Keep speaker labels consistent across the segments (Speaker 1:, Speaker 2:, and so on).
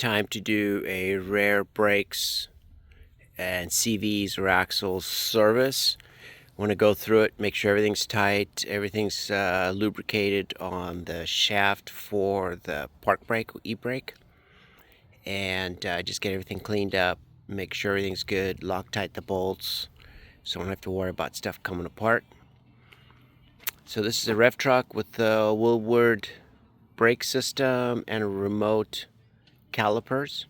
Speaker 1: time to do a rear brakes and CVs or axles service. Want to go through it, make sure everything's tight, everything's lubricated on the shaft for the park brake, e-brake, and just get everything cleaned up, make sure everything's good, lock tight the bolts so I don't have to worry about stuff coming apart. So this is a rev truck with the Willwood brake system and a remote calipers.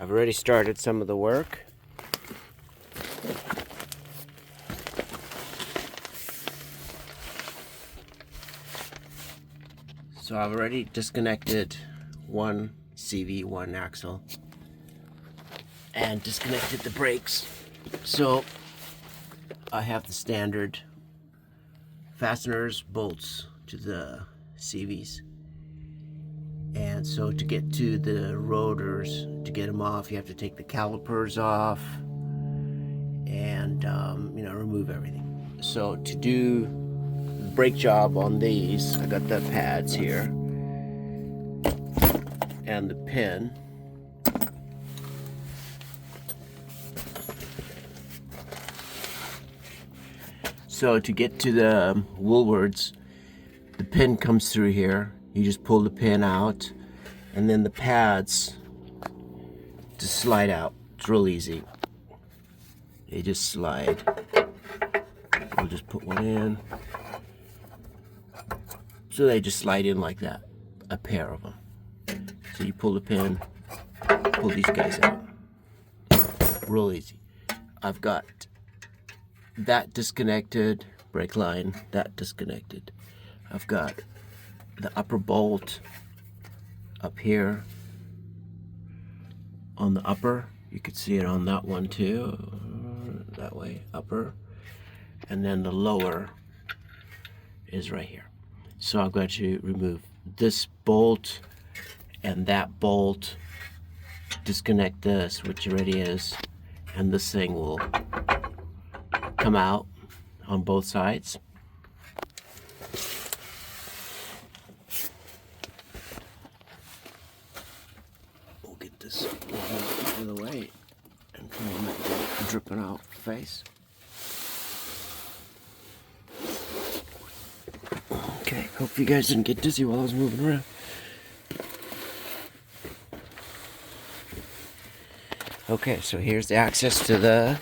Speaker 1: I've already started some of the work. So I've already disconnected one CV, one axle, and disconnected the brakes. So I have the standard fasteners, bolts to the CVs. And so to get to the rotors, to get them off, you have to take the calipers off and remove everything. So to do the brake job on these, I got the pads here and the pin. So to get to the Willwoods, the pin comes through here. You just pull the pin out, and then the pads just slide out. It's real easy. They just slide. We'll just put one in. So they just slide in like that, a pair of them. So you pull the pin, pull these guys out. Real easy. I've got that disconnected, brake line, that disconnected. I've got the upper bolt up here on the upper. You could see it on that one too, that way, upper. And then the lower is right here. So I'm going to remove this bolt and that bolt, disconnect this, which already is, and this thing will come out on both sides. We'll get this out of the way and try and not get dripping out the face. Okay, hope you guys didn't get dizzy while I was moving around. Okay, so here's the access to the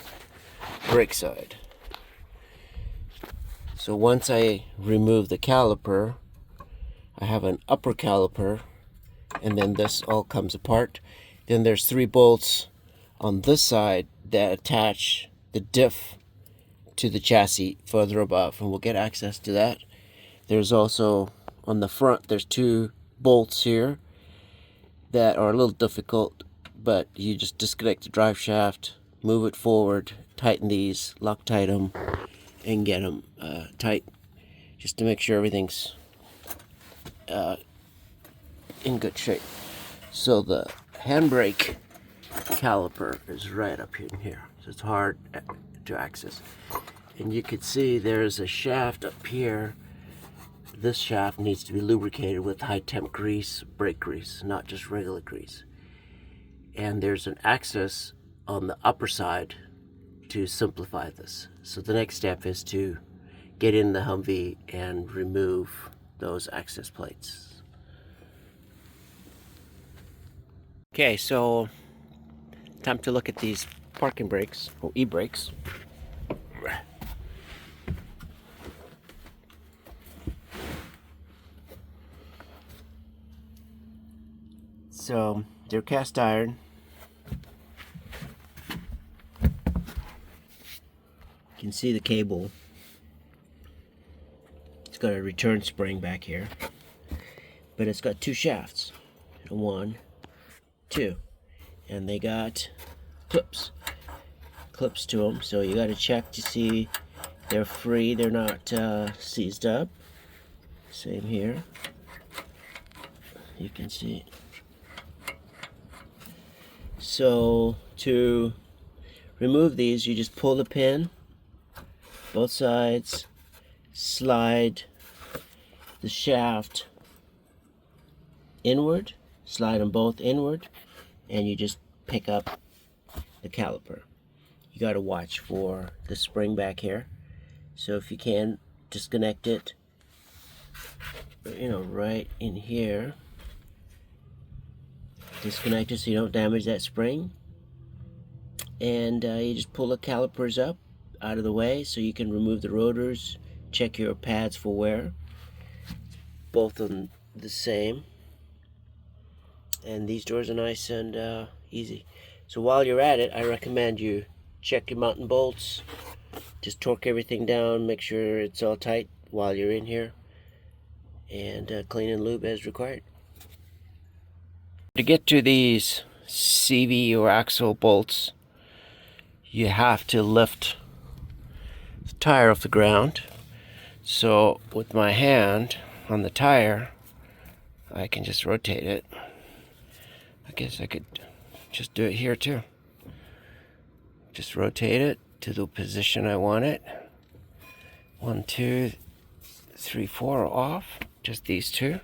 Speaker 1: brake side. So once I remove the caliper, I have an upper caliper, and then this all comes apart. Then there's 3 bolts on this side that attach the diff to the chassis further above, and we'll get access to that. There's also on the front, there's 2 bolts here that are a little difficult, but you just disconnect the drive shaft, move it forward, tighten these, Loctite them, and get them tight, just to make sure everything's in good shape. So the handbrake caliper is right up in here, so it's hard to access. And you can see there's a shaft up here. This shaft needs to be lubricated with high temp grease, brake grease, not just regular grease. And there's an access on the upper side to simplify this. So the next step is to get in the Humvee and remove those access plates. Okay, so time to look at these parking brakes, or e-brakes. So they're cast iron. You can see the cable. It's got a return spring back here, but it's got 2 shafts, 1, 2, and they got clips to them. So you got to check to see they're free, they're not seized up. Same here. You can see. So to remove these, you just pull the pin, both sides, slide the shaft inward, slide them both inward, and you just pick up the caliper. You got to watch for the spring back here. So if you can, disconnect it, right in here. Disconnect it so you don't damage that spring. And you just pull the calipers up out of the way so you can remove the rotors, check your pads for wear. Both of them the same. And these doors are nice and easy. So while you're at it, I recommend you check your mountain bolts. Just torque everything down, make sure it's all tight while you're in here, and clean and lube as required. To get to these CV or axle bolts, you have to lift the tire off the ground. So with my hand on the tire, I can just rotate it. I guess I could just do it here too. Just rotate it to the position I want it. 1, 2, 3, 4 off. Just these two.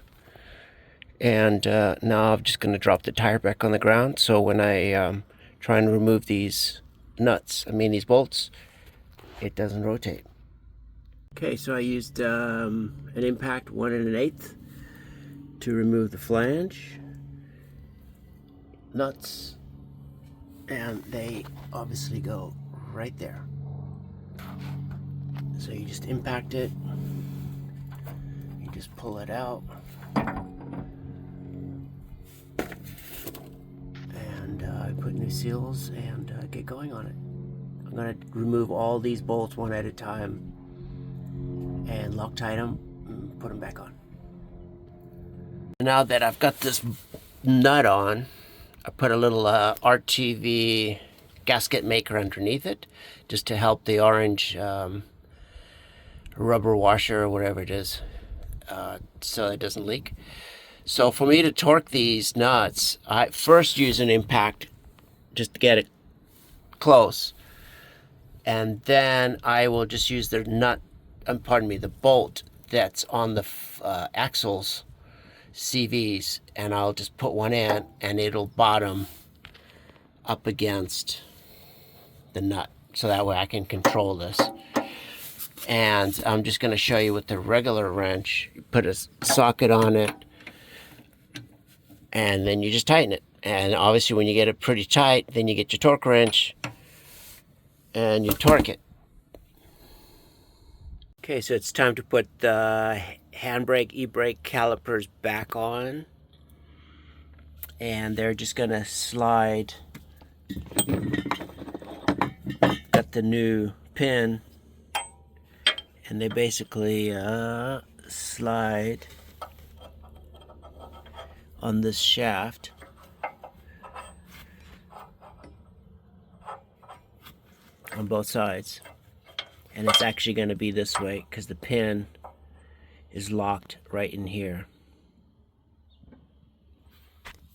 Speaker 1: And now I'm just going to drop the tire back on the ground. So when I try and remove these these bolts, it doesn't rotate. Okay, so I used an impact 1 1/8 to remove the flange nuts, and they obviously go right there. So you just impact it, you just pull it out, and I put new seals and get going on it. I'm going to remove all these bolts one at a time and Loctite them and put them back on. Now that I've got this nut on, I put a little RTV gasket maker underneath it just to help the orange rubber washer or whatever it is so it doesn't leak. So for me to torque these nuts, I first use an impact just to get it close, and then I will just use the the bolt that's on the axles CVs, and I'll just put one in and it'll bottom up against the nut, so that way I can control this. And I'm just going to show you with the regular wrench. You put a socket on it and then you just tighten it, and obviously when you get it pretty tight, then you get your torque wrench and you torque it. Okay, so it's time to put the handbrake, e-brake calipers back on, and they're just gonna slide. Got the new pin, and they basically slide on this shaft. On both sides. And it's actually going to be this way because the pin is locked right in here.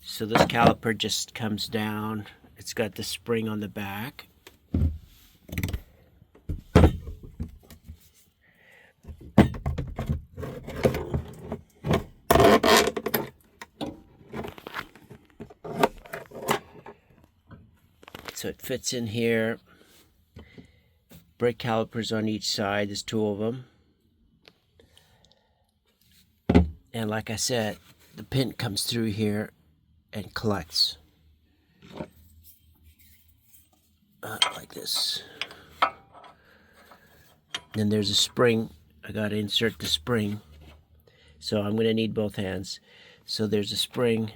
Speaker 1: So this caliper just comes down. It's got the spring on the back. So it fits in here. Brake calipers on each side, there's 2 of them. And like I said, the pin comes through here and collects. Like this. Then there's a spring. I gotta insert the spring. So I'm gonna need both hands. So there's a spring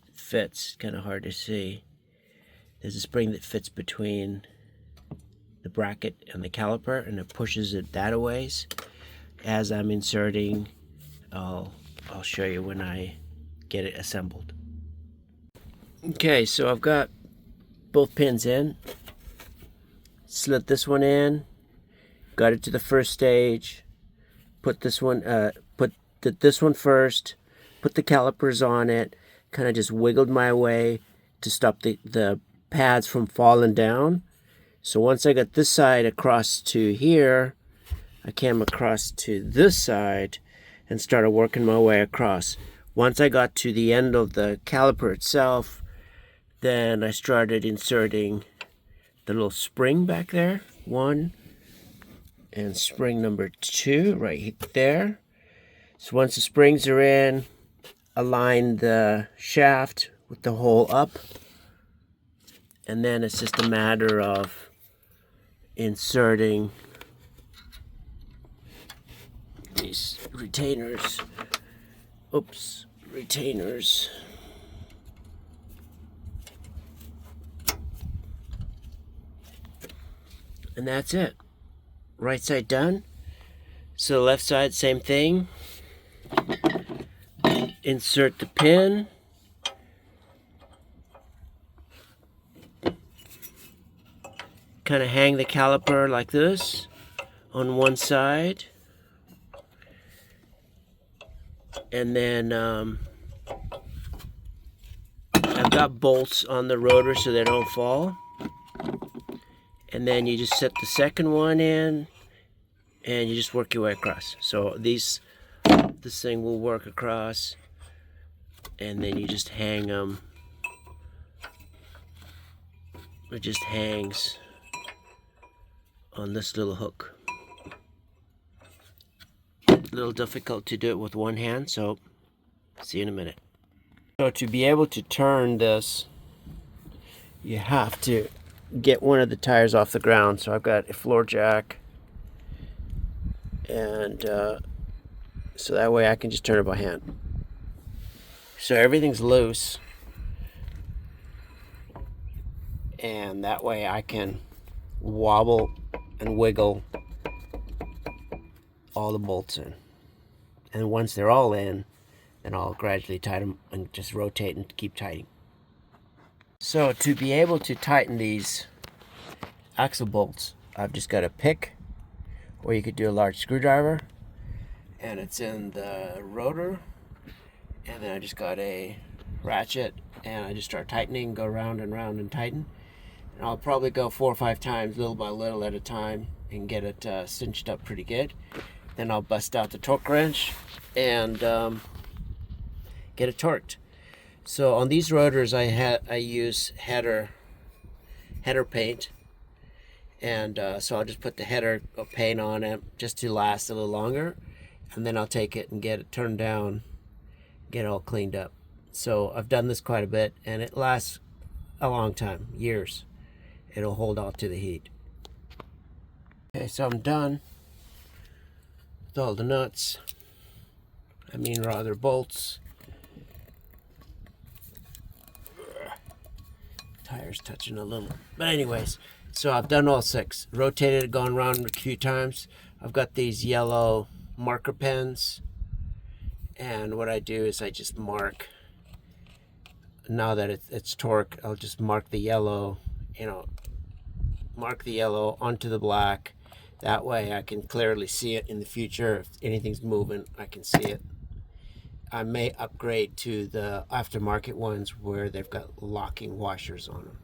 Speaker 1: that fits, kind of hard to see. There's a spring that fits between the bracket and the caliper, and it pushes it that a ways. As I'm inserting, I'll show you when I get it assembled. Okay, so I've got both pins in. Slid this one in, got it to the first stage. Put this one, this one first. Put the calipers on it. Kind of just wiggled my way to stop the pads from falling down. So once I got this side across to here, I came across to this side and started working my way across. Once I got to the end of the caliper itself, then I started inserting the little spring back there, 1, and spring number 2 right there. So once the springs are in, align the shaft with the hole up, and then it's just a matter of inserting these retainers. Retainers. And that's it. Right side done. So left side, same thing. Insert the pin. Kind of hang the caliper like this on one side. And then I've got bolts on the rotor so they don't fall. And then you just set the second one in and you just work your way across. So this thing will work across, and then you just hang them. It just hangs on this little hook. A little difficult to do it with one hand, so see you in a minute. So to be able to turn this, you have to get one of the tires off the ground. So I've got a floor jack, and so that way I can just turn it by hand. So everything's loose, and that way I can wobble and wiggle all the bolts in. And once they're all in, then I'll gradually tighten them and just rotate and keep tightening. So to be able to tighten these axle bolts, I've just got a pick, or you could do a large screwdriver, and it's in the rotor, and then I just got a ratchet, and I just start tightening, go round and round and tighten. And I'll probably go 4 or 5 times, little by little at a time, and get it cinched up pretty good. Then I'll bust out the torque wrench and get it torqued. So on these rotors, I use header paint, and so I'll just put the header paint on it just to last a little longer, and then I'll take it and get it turned down, get it all cleaned up. So I've done this quite a bit, and it lasts a long time, years. It'll hold out to the heat. Okay, so I'm done with all the nuts. I mean, rather bolts. Tires touching a little. But anyways, so I've done all 6. Rotated it, gone around a few times. I've got these yellow marker pens. And what I do is I just mark. Now that it's torque, I'll just mark the yellow, mark the yellow onto the black. That way I can clearly see it in the future. If anything's moving, I can see it. I may upgrade to the aftermarket ones where they've got locking washers on them.